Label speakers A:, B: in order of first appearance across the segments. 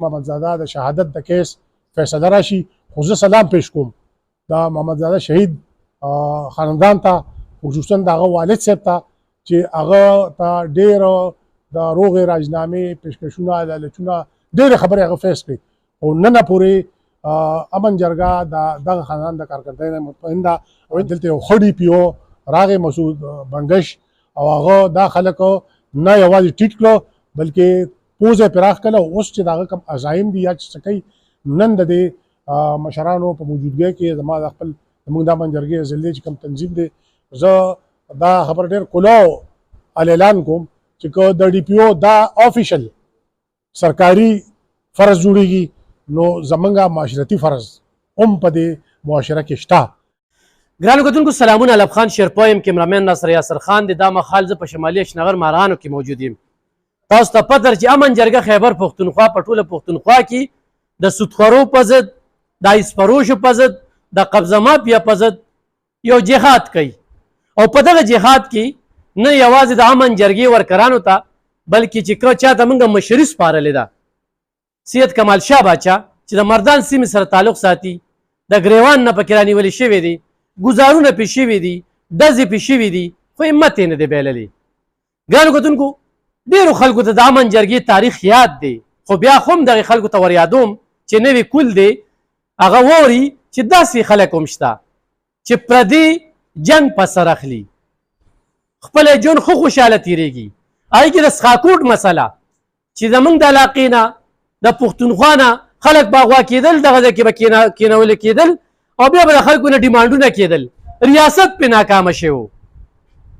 A: محمدزاده د شهادت د کیس فیصله راشي خو زه سلام پیش کوم د محمدزاده شهید خاندان ته خصوصا د هغه والد صاحب ته چې هغه ته ډېر د روغې راجنامې پیشکشونه لالچونه ډېرې خبرې هغه فیس کړي او نن پورې امن جرګه د دغه خاندان د کارکردګۍ نه مطمئن ده او دلته یو ښه ډي پي او راغی مسعود بنګش او هغه دا خلک نه یوازې ټیټ کړو بلکې پوزه پراخ کړه اوس چې دغه کوم عزایم دي یا چې څه کوي نن د دې مشرانو په موجودګۍ کې زما د خپل زموږ د امن جرګې ضلعې چې کوم تنظیم دی زه دا خبر ډېر کلاو اعلان کوم چې که د ډي پي او دا آفیشل سرکاري فرض جوړیږي نو زمونږ معاشرتي فرض هم په دې معاشره کې شته.
B: ګرانو کتونکو سلامونه، الف خان شیرپا یم، کیمرامین ناصر یاسر خان دی. دا مهال زه په شمالي اشنغر مارانو کې موجود یم. تاسو ته پته ده چې امن جرګه خیبر پښتونخوا په ټوله پښتونخوا کې د سودخورو په ضد، د ایسپروشو په ضد، د قبضه مافیا په ضد یو جهاد کوي او په دغه جهاد کې نه یوازې د امن جرګې ورکرانو ته بلکې چې که چاته موږ مشري سپارلې ده سید کمال شاه باچا چې د مردان سیمې سره تعلق ساتي، د ګریوان نه پکې رانیولې شوي دي، ګزارونه پې شوي دي، ډزې پې شوي دي، خو همت یې نه دی بایللی. ګرانو کتونکو ډېرو خلکو ته د امن جرګې تاریخ یاد دی خو بیا خو هم دغې خلکو ته وریادوم چې نوی کول دی هغه ووري چې داسې خلک هم شته چې پردي جنګ په سر اخلي، خپل ژوند خو خوشحاله تېرېږي. هغې کې د سخاکوټ مسله چې زموږ د علاقې نه د پښتونخوا نه خلک به اغوا کېدل، دغه ځای کې به کېنولې کېدل او بیا به د خلکو نه ډیمانډونه کېدل. ریاست پې ناکامه شوی و.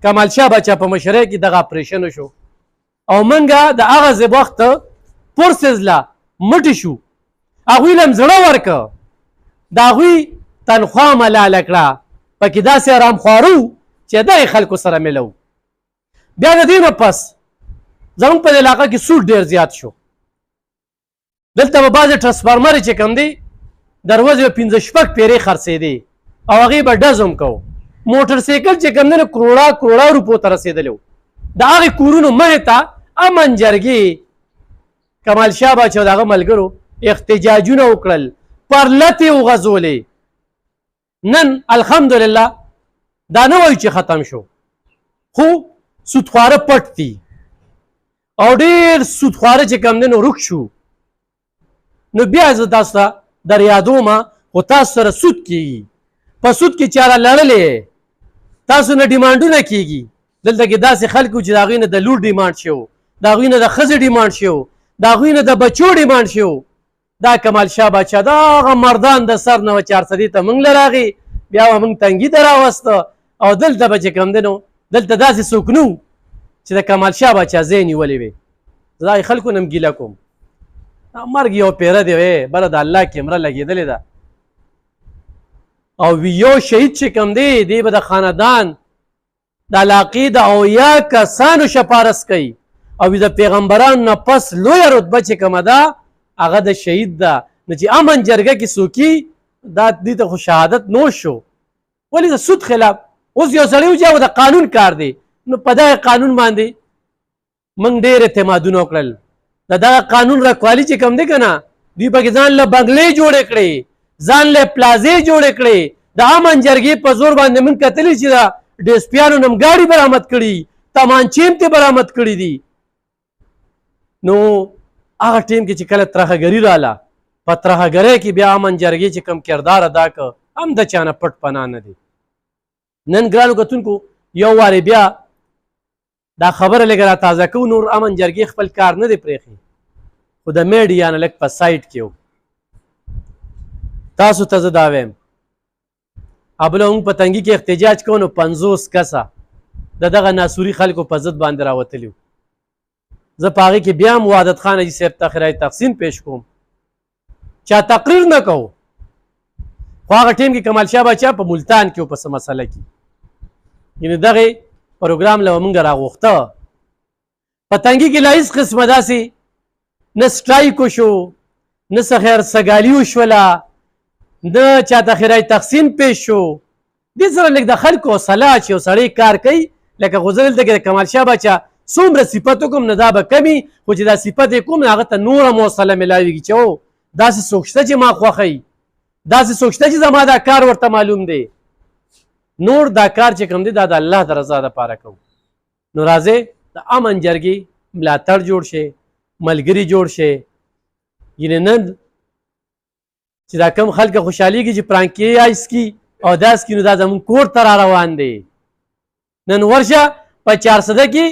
B: کمال شاه باچا په مشرۍ کې دغه اپریشن وشو او موږ د هغه وخت فورسز له مټې شو، هغوی له هم زړه ورکه، د هغوی تنخوا ملاله کړه، پکې داسې ارامخوارو چې دغې خلکو سره ملو. بیا د دې نه پس زموږ په علاقه کې سود ډېر زیات شو. دلته به بعضې ټرانسفارمرې چې کوم دی دروازې به 5-6 پیرې خرڅېدې او هغې به ډز هم کوو. موټر سایکل چې کوم دی نو کروڑه روپو ته رسېدلی و. د هغې کورونو مخې ته امن جرګې کمال شاه باچا او د هغه ملګرو احتجاجونه وکړل، پر لتې وغځولې. نن الحمدلله دا نه وایو چې ختم شو خو سودخواره پټ دي او ډېر سودخواره چې کوم دی نو رک شو. نو بیا زه تاسو ته در یادومه خو تاسو سره سود کېږي، په سود کې چاره لړلې تاسو نه ډیمانډونه کېږي. دلته کې داسې خلکو چې د هغوی نه د لور ډیمانډ شو، د هغوی نه د ښځې ډیمانډ شو، د هغوی نه د بچو ډیمانډ شو. دا کمال شاه باچا دا هغه مردان د سر نه و 400 ته موږ له راغی، بیا به موږ تنګي ته راوسته او دلته به چې کوم دی نو دلته داسې څوک نه و چې د کمال شاه باچا ځای نیولی وي. زه د خلکو نه هم ګیله کوم، مرګ یو پیره دی وی بله د الله کیمره لګېدلې ده او یو شهید چې کوم دی دی به د خاندان د علاقې د 80 کسانو شپارس کوي او د پیغمبرانو نه پس لویه رتبه چې کومه ده هغه د شهید ده. نو چې امن جرګه کې څوکي دا دې ته خو شهادت نوش شو. ولې د سود خلاف اوس یو سړی و د قانون کار دی نو په دغه قانون باندې موږ ډېر اعتمادونه وکړل. د دغه قانون رکوالي چې کوم دی که نه دوی پکې ځان له بنګلې جوړې کړې، ځان له پلازې جوړې کړې. د امن جرګې په زور باندې موږ کتلي چې د ډیسپیانو نه هم ګاډي برامد کړي، تمانچې هم ترې برامد کړي دي. نو هغه ټیم کې چې کله ترهګري راله په ترهګرۍ کې بیا امن جرګې چې کوم کردار ادا که هم د چا نه پټ پناه نه دی. نن ګرانو کتونکو یو وارې بیا دا خبره لږه را تازه کوو. نور امن جرګې خپل کار نه دی پرېښی خو د میډیا نه لږ په سایډ کې و. تاسو ته زه دا وایم ابله موږ په تنګي کې احتجاج کوو نو 50 کسه د دغه ناسوري خلکو په ضد باندې راوتلي وو. زه په هغې کې بیا هم وحدت خان حاجي صاحب ته خیرات تقسیم پیش کوم. چا تقریر نه کوو خو هغه ټیم کې کمال شاه باچا په ملتان کې و په څه مسله کې یعنې دغې پروګرام له موږ راغوښته. په تنګي کې لا هېڅ قسمه داسې نه سټرایک وشو، نه څه خیر سګالي وشوله، نه چاته خیرات تقسیم پیش شو. دې سره لږ د خلکو حوصله چې یو سړی کار کوي لکه خو زه دلته کې د کمال شاه باچا څومره صفت وکړم نه دا به کمي خو چې دا صفت یې کوم هغه ته نوره موصله میلاویږي چې او داسې څوک شته چې ما خوښوي داسې څوک شته چې زما دا کار ورته معلوم دی نور دا کار چې کوم دی دا د الله د رضا دپاره کوو نو راځئ د امن جرګې ملاتړ جوړ شي ملګري جوړ شي یعنې نن چې دا کم خلک خوشحالېږي چې پرانکې آیسکي او دا سکي نو دا زمونږ کور ته را روان دی نن ورشه په 400 کې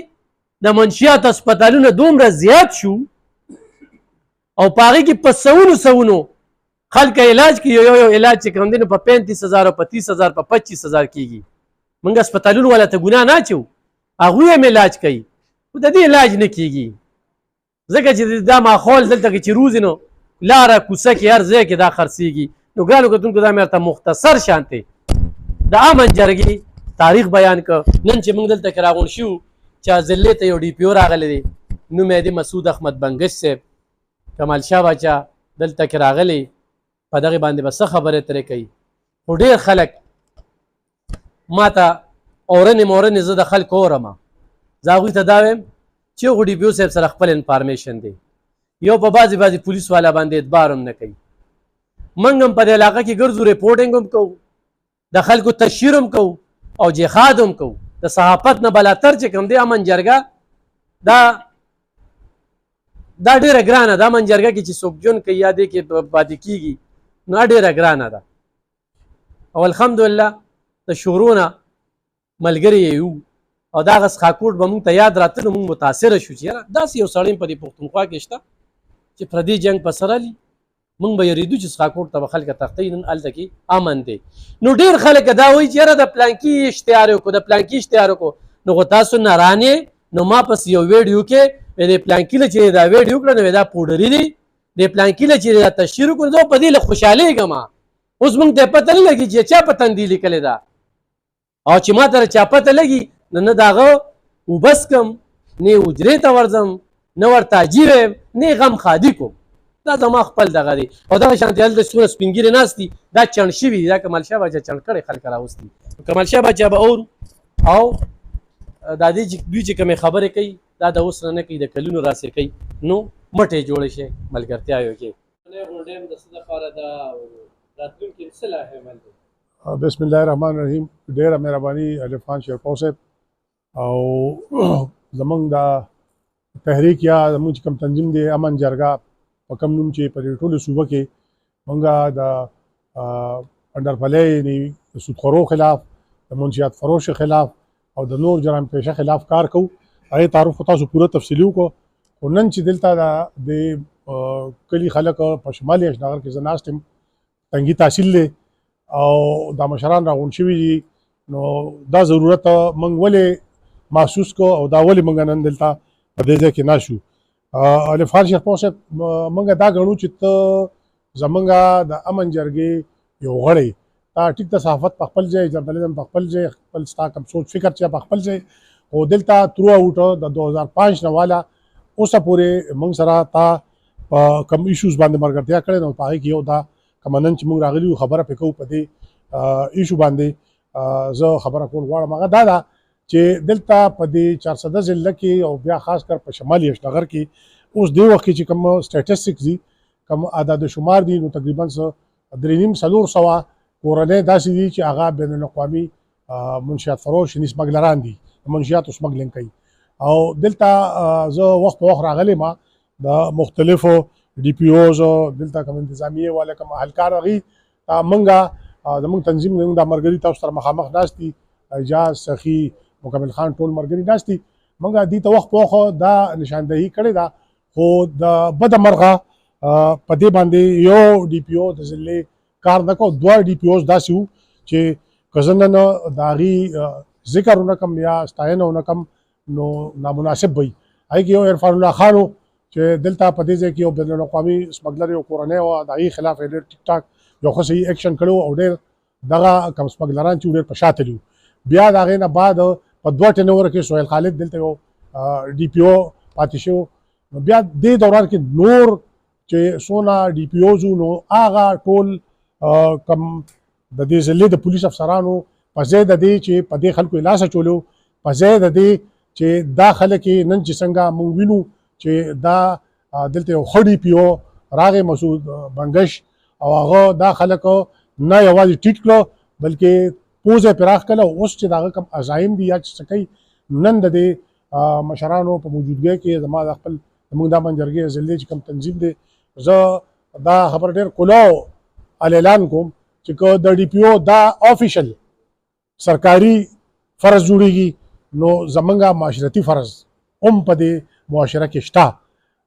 B: د منشیات هسپتالونه دومره زیات شو او په هغې کې په سونو خلک علاج کوي یو علاج چې کوم دی نو په 35,000 او په 30,000 په 25,000 کېږي موږ هسپتالونو والا ته ګناه نه اچوو هغوی هم علاج کوي خو د دې علاج نه کېږي ځکه چې دا ماحول دلته کې چې روزي نو لاره کوڅه کې هر ځای کې دا خرڅېږي نو ګرانو کتونکو دا مې ورته مختصر شانتې د امن جرګې تاریخ بیان کړ نن چې موږ دلته کې راغونډ شو چې ضلع ته یو ډي پي او راغلی دی نوم یې دی مسعود احمد بنګش صاحب کمال شاه باچا دلته کې راغلی په دغې باندې به څه خبرې ترې کوي خو ډېر خلک ما ته اورنې زه د خلکو اورم زه هغوی ته دا وایم چې هغو ډي پي او صاحب سره خپل انفارمیشن دی یو په بعضې پولیس والا باندې اعتبار هم نه کوي موږ هم په دې علاقه کې ګرځو ریپورټینګ هم کوو د خلکو تشهیر هم کوو او جهاد هم کوو د صحافت نه بلاتر چې کوم دی امن جرګه دا ډېره ګرانه ده امن جرګه کې چې څوک ژوند کوي یا دې کې پاتې کېږي نو ډېره ګرانه ده او الحمدلله د شورو نه ملګري یو او دغه څښاکوټ به موږ ته یاد راته نو موږ متاثره شو چې یاره داسې یو سړی په دې پښتونخوا کې شته چې پردي جنګ په سر علي موږ به یریدو چې څښاکوټ ته به خلکه تښتوي نن هلته کې امن دی نو ډېر خلک دا وایي چې یاره د پلانکي اشتهار وکړو د پلانکي اشتهار وکړو نو خو تاسو نرانې نو ما پس یو ویډیو کې د پلانکي له چې دا ویډیو کړه نو دا پوډري دی د پلانکي له چې دا تشهیر وکړو زه په دې له خوشحالېږم اوس موږ ته پته نه لګي چې چا په تندي لیکلې ده او چې ما ته چا پته لګي نو نه د هغه وبس کم نه حجرې ته ورځم نه ورته اجیر یم نه غم خادي کوم دا زما خپل دغه دی او دغه شانتې هلته څومره سپین ږیرې ناست دي دا چڼ شوي دي دا کمال شاه باچا چڼ کړی خلک راوستي کمال شاه باچا به اورو او دا دوی چې کومې خبرې کوي دا د اوس نه کوي د کلونو راسې کوي نو مټې جوړې شي ملګرتیاوې کې
A: بسم الله الرحمن الرحیم ډېره مهرباني الف خان شیرپاو صاحب او زمونږ د تحریک یا زمونږ چې کوم تنظیم دی امن جرګه په کوم نوم چې په دې ټولو صوبه کې مونږ د انډرپلۍ د سودخورو خلاف د منشیات فروش خلاف او د نور جرم پیشه خلاف کار کوو هغې تعارف خو تاسو پوره تفصیلي وکړو خو نن چې دلته د کلي خلک په شمالي اشنغر کې زه ناست یم تنګي تحصیل دی او دا مشران راغونډ شوي دي نو دا ضرورت موږ ولې محسوس کو او دا ولې موږ نن دلته په دې ځای کې نه شو الف خان شیرپاو صاحب موږ دا ګڼو چې ته زموږ د امن جرګې یو غړی تا ټیک د صحافت په خپل ځای جرنالیزم په خپل ځای خپل ستا کوم سوچ فکر چې په خپل ځای او دلته ترو اوټ د 2005 نه والا اوسه پورې موږ سره تا په کوم ایشوز باندې مرګرتیا کړې نو په هغې کې یو دا کومه نن چې موږ راغلي یو خبره پرې کوو په دې ایشو باندې زه خبره کول غواړم هغه دا ده چې دلته په دې 410 ضلع کې او بیا خاص کر په شمالي اشنغر کې اوس دې وخت کې چې کوم سټیټسټکس دي کوم اعداد شمار دي نو تقریبا 3,400 کورنۍ داسې دي چې هغه بین الاقوامي منشیات فروش یعنې سمګلران دي منشیاتو سمګلینګ کوي او دلته زه وخت په وخت راغلی ما د مختلفو ډي پي اوز دلته کوم انتظامیې والا کوم اهلکار هغوی موږ زموږ تنظیم زموږ دا ملګري تاسو سره مخامخ ناست دي اعجاز سخي مکمل خان ټول ملګري ناست دي موږ دې ته وخت په وخت دا نشاندهي کړې ده خو د بده مرغه په دې باندې یو ډي پي او د ضلع کار نه کو دوه ډي پي اوز داسې وو چې که زه نن د هغې ذکر ونه کړم یا ستاینه ونه کړم نو نامناسب وي هغې کې یو عرفان الله خان و چې دلته په دې ځای کې یو بین الاقوامي سمګلر یو کورنۍ وه د هغې خلاف یې ډېر ټیک ټاک یو ښه صحیح ایکشن کړی او ډېر دغه کم سمګلران چې ډېر په شا تللي بیا د هغې نه بعد په 2 ټینوره کې سهیل خالد دلته یو ډي پي او پاتې شو نو بیا دې دوران کې نور چې څونه ډي پي اوز نو هغه ټول کم د دې ضلع د پولیس افسرانو په ځای د دې چې په دې خلکو لاس اچولو په ځای د دې چې دا خلک نن چې څنګه موږ وینو چې دا دلته یو ښه DPO راغی مسعود بنګش او هغه دا خلک نه یوازې ټیټ کړه بلکې پوزه پراخ کړه. اوس چې دغه کوم عزایم دي یا چې څه کوي نن د دې مشرانو په موجودګۍ کې زما د خپل زموږ دا منجرګۍ ضلعې چې کوم تنظیم دی زه دا خبر ډېر کلاو اعلان کوم چې که د DPO دا آفیشل سرکاري فرض جوړیږي نو زمونږ معاشرتي فرض هم په دې معاشره کې شته.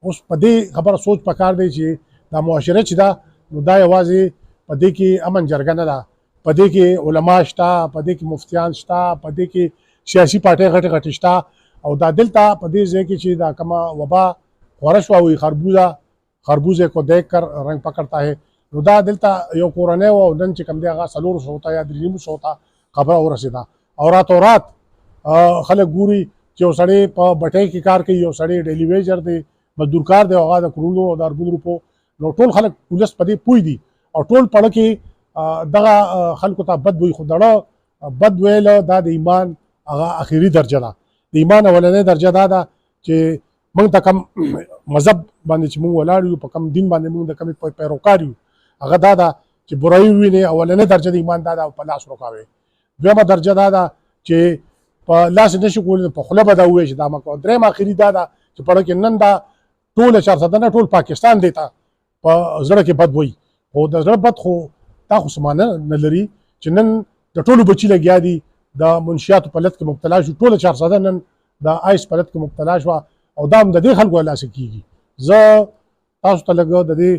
A: اوس په دې خبره سوچ پکار دی چې دا معاشره چې ده نو دا یوازې په دې کې امن جرګه نه ده، په دې کې علما شته، په دې کې مفتیان شته، په دې کې سیاسي پارټۍ غټې غټې شته او دا دلته په دې ځای کې چې دا کومه وبا خوره شوه وي خربوزه کو دیکھ کر رنگ پکڑتا ہے نو دا دلته یو کورنۍ و نن چې کوم دی هغه 400 ته یا 300 ته خبره ورسېده او راتو خلک ګوري چې یو سړی په بټۍ کې کار کوي، یو سړی ډیلی ویجر دی، مزدور کار دی، هغه د کروڑو او د اربونو روپو. نو ټول خلک پولیس په دې پوه دي او ټول پړه کې دغه خلکو ته بد وایي، خو دړه بد ویل دا د ایمان هغه اخري درجه ده. د ایمان اولنۍ درجه دا ده چې موږ ته کوم مذهب باندې چې موږ ولاړ یو، په کوم دین باندې موږ د کوم پیروکار یو، هغه دا ده چې برایي ووینې. اولنۍ درجه د ایمان دا ده په لاس روکاوې. دویمه درجه دا ده چې په لاس نشي کولی، په خوله به دا ووایي چې دا مه کوه. درېیم اخري دا ده چې پړه کې نن دا ټوله 400 نه ټول پاکستان دی ته په زړه کې بد وایي. خو د زړه بد خو تا خو سمانه نه لري چې نن د ټولو بچي لګیا دي د منشیاتو په لت کې مبتلا شو، ټوله 400 نن د آیس په لت کې مبتلا شوه او دا هم د دې خلکو لاسه کېږي. زه تاسو ته لږ د دې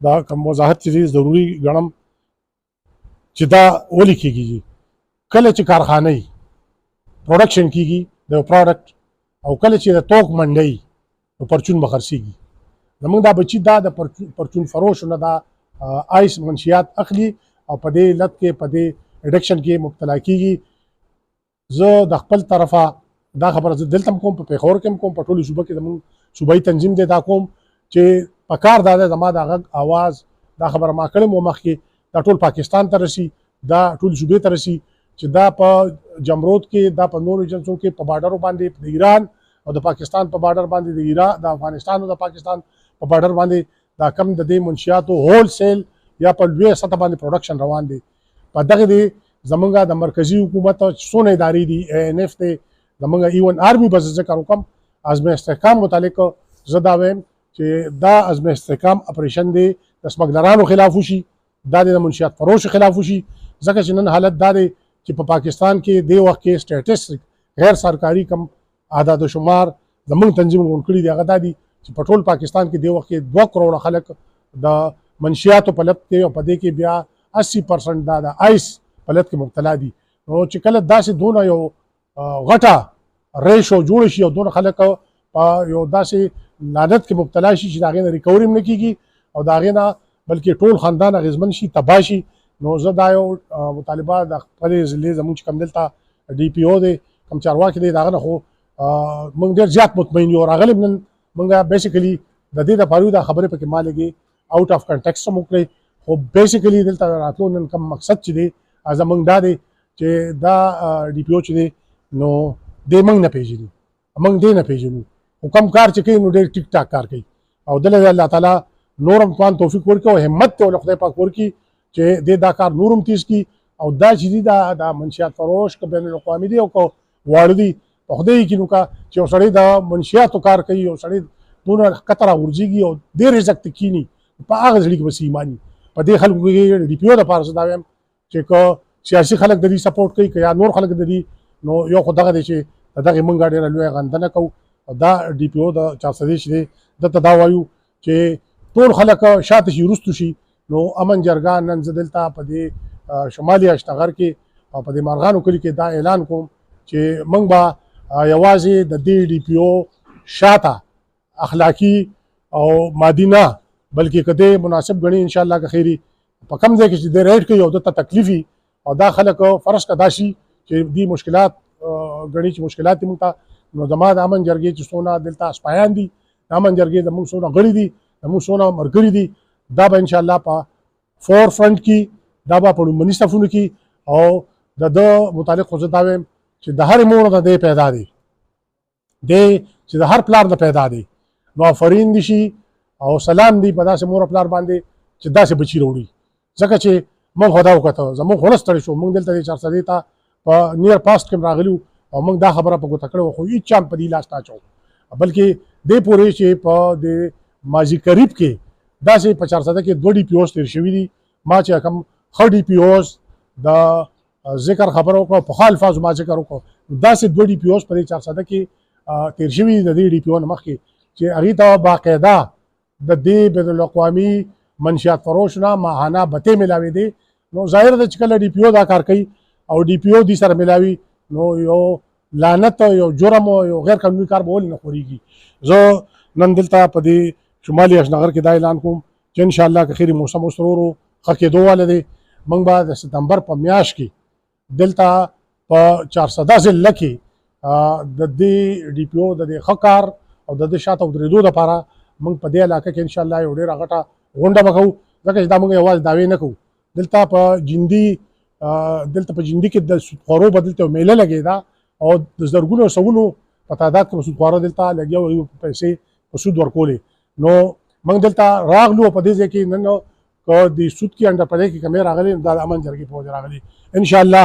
A: دا کوم وضاحت چې ضروري ګڼم چې دا ولې کېږي. کله چې کارخانه پروډکشن کېږي د یو پروډکټ او کله چې د توک منډۍ نو پرچون به خرڅېږي. زمونږ دا بچي دا د پرچون فروش نه دا آیس منشیات اخلي او په دې لت کې په دې اډکشن کې مبتلا کېږي. زه د خپل طرفه دا خبره زه دلته هم کوم، په پېښور کې هم کوم، په ټولو صوبه کې زموږ صوبایي تنظیم دی دا کوم چې په کار دا دی زما د غږ اواز دا خبره ما کړې مو مخکې دا ټول پاکستان ته رسي، دا ټول صوبې ته رسي چې دا په جمرود کې، دا په نورو ایجنسو کې، په بارډرو باندې د ایران او د پاکستان په بارډر باندې د ایران د افغانستان او د پاکستان په بارډر باندې دا کم د دې منشیاتو هول سیل یا په لویه سطح باندې پروډکشن روان دی. په دغه دی زمونږ د مرکزي حکومت څونه ادارې دي، ANF دی، زمونږ ایون آرمي به زه ذکر وکړم. عزم استحکام متعلق زه دا وایم چې دا عزم استحکام اپریشن دی د سمګلرانو خلاف وشي، دا د منشیات فروش خلاف وشي، ځکه چې نن حالت دا دی چې په پاکستان کې د وخت کې سټیټسټک غیر سرکاري کم اعداد و شمار زمونږ تنظیم غونډ کړي دي. هغه دا دي چې په ټول پاکستان کې د وخت کې 2 کروڑه خلک د منشیاتو په لت کې او په دې کې بیا 80% دا د آیس په لت کې مبتلا دي. نو چې کله داسې دونه یو غټه ریشو جوړ شي او دونه خلک په یو داسې لعنت کې مبتلا شي چې د هغې نه ریکوري هم نه کېږي او د هغې نه بلکې ټول خاندان اغېزمن شي، تباه شي. نو زه دا یو مطالبه د خپلې ضلعې زموږ چې کوم دلته DPO دی کوم چارواکي دی د هغه نه خو موږ ډېر زیات مطمئن یو. راغلی نن موږ بیسیکلي د دې دپاره دا خبرې پکې ما لګې آوټ اف کنټیکسټ هم وکړئ، خو بیسیکلي دلته راتلو نن کوم مقصد چې دی زموږ دا دی چې دا DPO چې دی نو دی موږ نه پېژني، موږ دی نه پېژنو، خو کوم کار چې کوي نو ډېر ټیک ټاک کار کوي او دله الله تعالی نور هم توان توفیق ورکړي او همت ته ولې خدای پاک ورکړي چې دې دا کار نور هم تیز کړي او دا چې دي دا منشیات فروش که بین الاقوامي دي او که واړه دي په خدای کې نو کا چې یو سړی د منشیاتو کار کوي، یو سړی دونه ښکته راغورځېږي او ډېر عزت ته کښېني، په هغه زړي کې بس ایماني. په دې خلکو کې DPO دپاره زه دا وایم چې که سیاسي خلک د دې سپورټ کوي که یا نور خلک د دې نو یو خو دغه دی چې د دغې موږ ډېره لویه غندنه کوو. دا DPO د 400 چې دی دته دا وایو چې ټول خلک شاته شي وروستو شي. نو امن جرګه نن زه دلته په دې شمالي اشتغر کې او په دې مارغانو کلي کې دا اعلان کوم چې موږ به یوازې د دې DPO شاته اخلاقي او مادي نه بلکې که دې مناسب ګڼي انشاءالله که خیري په کم ځای کې چې دې ریډ کوي او دته تکلیفي او دا خلک فرض که دا شي چې دې مشکلات ګڼي چې مشکلات دي موږ ته، نو زما د امن جرګې چې څونه دلته سپایان دي، د امن جرګې زموږ څونه غړي دي، زموږ څونه ملګري دي، دا به انشاءالله په فور فرنټ کې دا به په لومړني صفونو کې او د ده متعلق خو زه دا وایم چې د هرې مور نه دی پیدا دی دی چې د هر پلار د پیدا دی نو آفرین دي شي او سلام دی په داسې مور او پلار باندې چې داسې بچي راوړي ځکه چې موږ خو دا وکړه زموږ خو نه ستړي شو موږ دلته د 400 ته په نیر پاست کې راغلو او موږ دا خبره په ګوته کړو خو هیڅ چا په دې لاس نه اچو بلکې دې پورې چې په د ماضي قریب کې داسې په 400 کې 2 DPOs تیر شوي دي ما چې کوم ښه DPOs د ذکر خبره وکړه په خال الفاظ ما ذکر وکړه داسې 2 DPOs په 400 کې تیر شوي دي د دې DPO نه مخکې چې هغې ته باقاعده د دې بین الاقوامي منشیات فروش نه ماهانه بتې ملاوي دي نو ظاهر ده چې کله DPO دا کار کوي او DPO دې سره ملاوي نو یو لعنت یو جرم او یو غیر قانوني کار به ولې نه خورېږي زه نن دلته په دې شمالي اشنغر کې دا اعلان کوم چې انشاءالله که خیري موسم اوس ورو ورو ښه کېدو والا دی موږ به د ستمبر په میاشت کې دلته په 400 ضلع کې د دې DPO د دې ښه کار او د دې شاته ودرېدو دپاره موږ په دې علاقه کې انشاءالله یو ډېره غټه غونډه به کوو ځکه چې دا موږ یوازې دعوې نه کوو دلته په جندي کې د سودخوارو به دلته میله لګېده او د زرګونو سوونو په تعداد کې به سودخواره دلته لګیا وو پیسې په سود ورکولې نو موږ دلته راغلو په دې ځای کې نن که د سود کې انډر پرې کې کمې راغلي دا د امن جرګې په وجه راغلي انشاءالله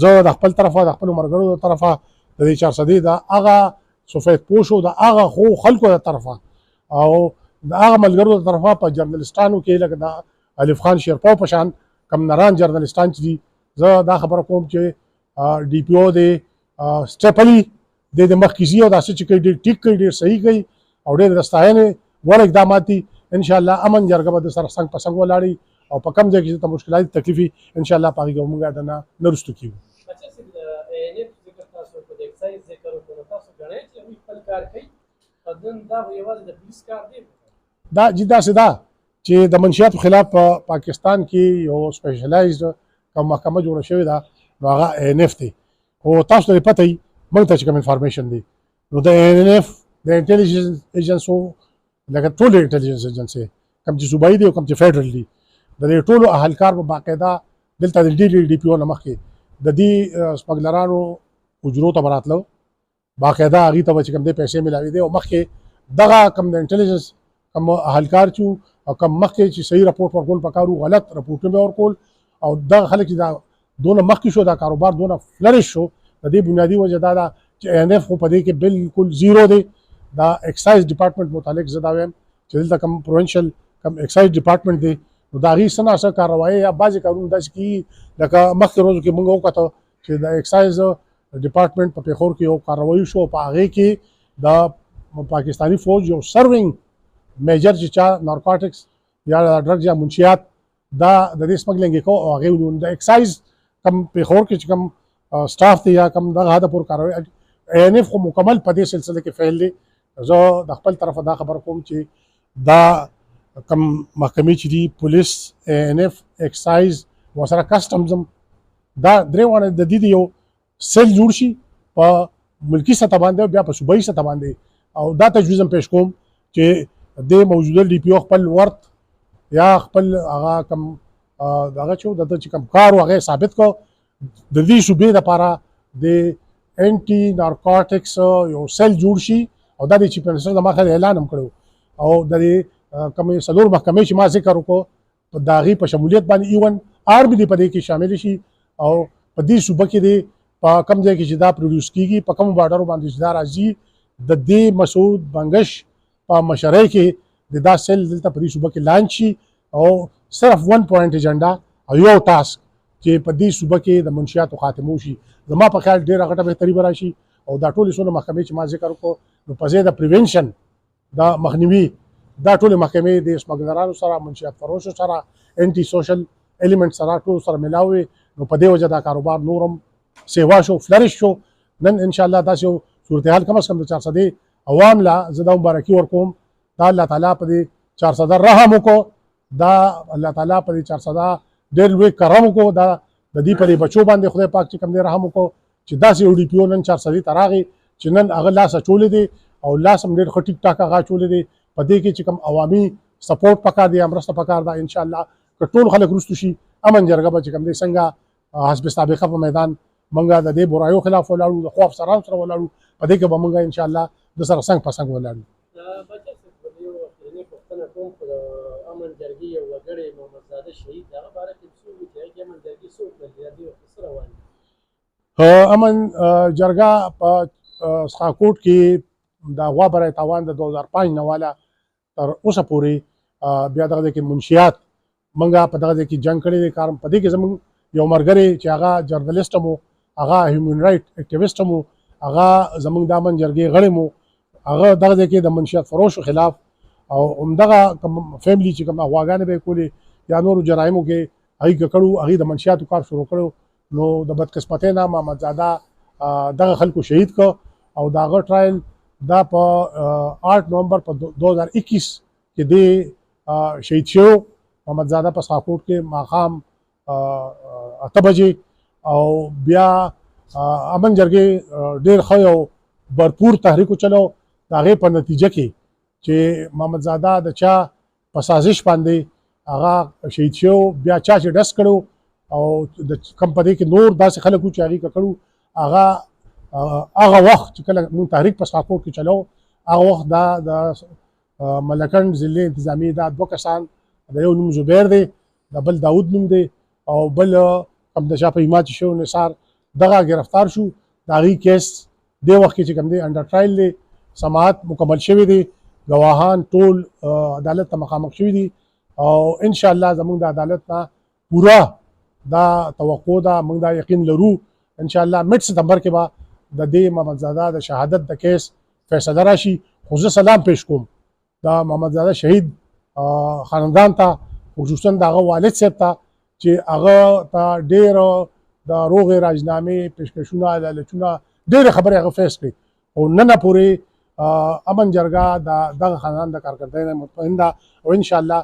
A: زه د خپل طرفه د خپلو ملګرو د طرفه د دې 400 د هغه سفید پوشو د هغه خو خلکو د طرفه او د هغه ملګرو د طرفه په جرنالستانو کې لکه د الف خان شیرپاو په شان کم نران جرنالستان چې دي زه دا خبره کوم چې DPO د سټیپلی د مخکې ځي او داسې چې کوي ډېر ټیک کوي ډېر صحیح کوي او ډېر د ستاینې وړ اقدامات دي انشاءالله امن جرګه به د سره څنګ په څنګ ولاړي او په کم ځای کې چې مشکلات تکلیفي انشاءالله په هغې کې موږ د نه رسټو کیږو دا جدا داسې ده چې د منشیاتو خلاف په پاکستان کې یو سپیشلایزډ کوم محکمه جوړه شوې ده نو هغه INF دی خو تاسو ته پته وي موږ ته چې کوم انفارمیشن دی نو د INF د انټیلیجنس ایجنسو لکه ټول انټیلیجنس ایجنسي کوم چې صوبایي دي او کوم چې فیډرل دي د دې ټولو اهلکار په باقاعده دلته د DPO نه مخکې د دې سمګلرانو اجرو ته براتلو باقاعده هغې ته به چې کوم دی پیسې ملاوي دي او مخکې دغه کوم د انټیلیجنس کوم اهلکار چې او کوم مخکې چې صحیح رپورټ ورکول پکار وو غلط رپورټونه به ورکول او دغه خلک چې دا دونه مخکې شو دا کاروبار دونه فلریش شو د دې بنیادي وجه دا ده چې INF خو په دې کې بالکل زیرو دی دا ایکسایز ډپارټمنټ متعلق زه دا وایم چې دلته کوم پروینشل کوم ایکسایز ډپارټمنټ دی نو د هغې څه ناڅه کاروایي یا بعضې کارونه داسې کېږي لکه مخکې ورځو کې موږ وکتل چې د ایکسایز ډپارټمنټ په پېښور کې یو کاروایي شو په هغې کې د پاکستاني فوج یو سرونګ میجر چې چا نارکوټکس یا ډرګز یا منشیات دا د دې سمګلینګ کو او هغې ونیول د ایکسایز کم پېښور کې چې کم سټاف دی یا کم دغه هده پورې کاروي INF خو مکمل په دې سلسله کې فعال دی زه د خپل طرفه دا خبره کوم چې دا کم محکمې چې دي پولیس INF ایکسایز ورسره کسټمز دا درې واړه د دې یو سیل جوړ شي په ملکي سطح باندې بیا په صوبایي سطح باندې او دا تجویز هم پیش کوم چې د موجوده DPO خپل ورت یا خپل هغه کم دغه چې کم کار و هغه ثابت کو د دې صوبې دپاره د انټي نارکوټکس یو سیل جوړ شي او دا د چیف منسټر د مخه اعلان هم کړو او د کومې څلور محکمې چې ما ذکر وکړو په د هغې په شمولیت باندې ایون آرمي دې په دې کې شامل شي او په دې صوبه کې دې په کوم ځای کې چې دا پروډیوس کېږي په کومو بارډرو باندې چې دا راځي د دې مسعود بنګش په مشرۍ کې د دا سیل دلته په دې صوبه کې لانچ شي او صرف 1 پوینټ ایجنډا او یو ټاسک چې په دې صوبه کې د منشیاتو خاتمه شي زما په خیال ډېره غټه بهتري به راشي او دا ټولې څونه محکمې چې ما ذکر وکړو نو په ځای د پریونشن دا مخنیوي دا ټولې محکمې د سمګلرانو سره منشیات فروشو سره انټي سوشل ایلیمنټ سره ټول سره ملاوي نو په دې وجه دا کاروبار نورم سیوا شو فلریش شو نن انشاءالله داسې یو صورتحال کم از کم د 400 عوام لا زه دا مبارکي ورکوم دا الله تعالی په دې 400 رحم وکړو دا الله تعالی په دې 400 ډېر لوی کرم وکړو دا د دې په بچو باندې خدای پاک چې کوم دې رحم وکړو چې داسې یو DPO نن 400 ته راغی چې نن هغه لاس اچولی دی او لاس هم ډېر ښه ټیک ټاک هغه اچولی دی په دې کې چې کوم عوامي سپورټ پکار دی مرسته پکار ده انشاءالله که ټول خلک رستو شي امن جرګه به چې کوم دی څنګه حسب سابقه په میدان موږ د دې برایو خلاف ولاړو، د خو افسرانو سره ولاړو، په دې کې به موږ انشاءالله د سره څنګ په څنګ ولاړو.
B: امن جرګې یو وګړی محمدزاده شهید د هغه باره کې څه وایي چې هغې امن جرګې څه وکړل د دې وخت څه روان دي؟
A: امن جرګه په سخاکوټ کې د غوا برای تاوان د 2005 نه والا تر اوسه پورې بیا دغه کې منشیات موږ په دغه کې جنګ کړی دی. کار په دې کې زموږ یو ملګری چې هغه جرنالیسټ مو، هغه هیومن رایټ اکټیویسټ مو، هغه زموږ د امن جرګې غړی مو، هغه دغه کې د منشیات فروشو خلاف او همدغه فیملی چې کوم غواګانې به کولې یا نورو جرایمو کې هغې کړو، هغې د منشیاتو کار شروع کړو. نو د بدقسمتۍ نه محمدزاده دغه خلکو شهید کړ او د هغه ټرایل دا په 8 نومبر په 2021 کې دی شهید شو. محمدزاده په سخاکوټ کې ماښام 8 بجې او بیا امن جرګې ډېر ښه یو برپور تحریک وچلو. د هغې په نتیجه کې چې محمدزاده د چا په سازش باندې هغه شهید شو، بیا چا چې ډس کړو او د کم په دې کې نور داسې خلک وو چې هغې کړو، هغه وخت چې کله موږ تحریک په سخاکوټ کې چلو، هغه وخت دا د ملکنډ ضلع انتظامیې دا 2 کسان، د یو نوم زبیر دی، د بل داود نوم دی او بل کوم د چا په ایما چې شو نثار، دغه گرفتار شو. د هغې کیس دې وخت کې چې کوم دی انډر ټرایل دی، سماعت مکمل شوی دی، ګواهان ټول عدالت ته مخامخ شوي دي او انشاءالله زموږ د عدالت نه پوره دا توقع ده، موږ دا یقین لرو انشاءالله مډ ستمبر کې به د دې محمدزاده د شهادت د کیس فیصله راشي. خو زه سلام پیش کوم د محمدزاده شهید خاندان ته، خصوصا د هغه والد صاحب ته چې هغه ته ډېر د روغې راجنامې پیشکشونه لالچونه ډېرې خبرې هغه فیس کړي او نن پورې امن جرګه د دغه خاندان د کارکردګۍ نه مطمئن ده او انشاءالله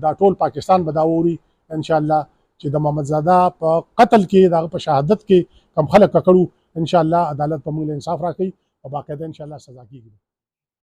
A: دا ټول پاکستان به دا ووري انشاءالله چې د محمدزاده په قتل کې، د هغه په شهادت کې کم خلک کړو، انشاءالله عدالت به موږ له انصاف راکوي او باقاعده انشاءالله سزا کېږي.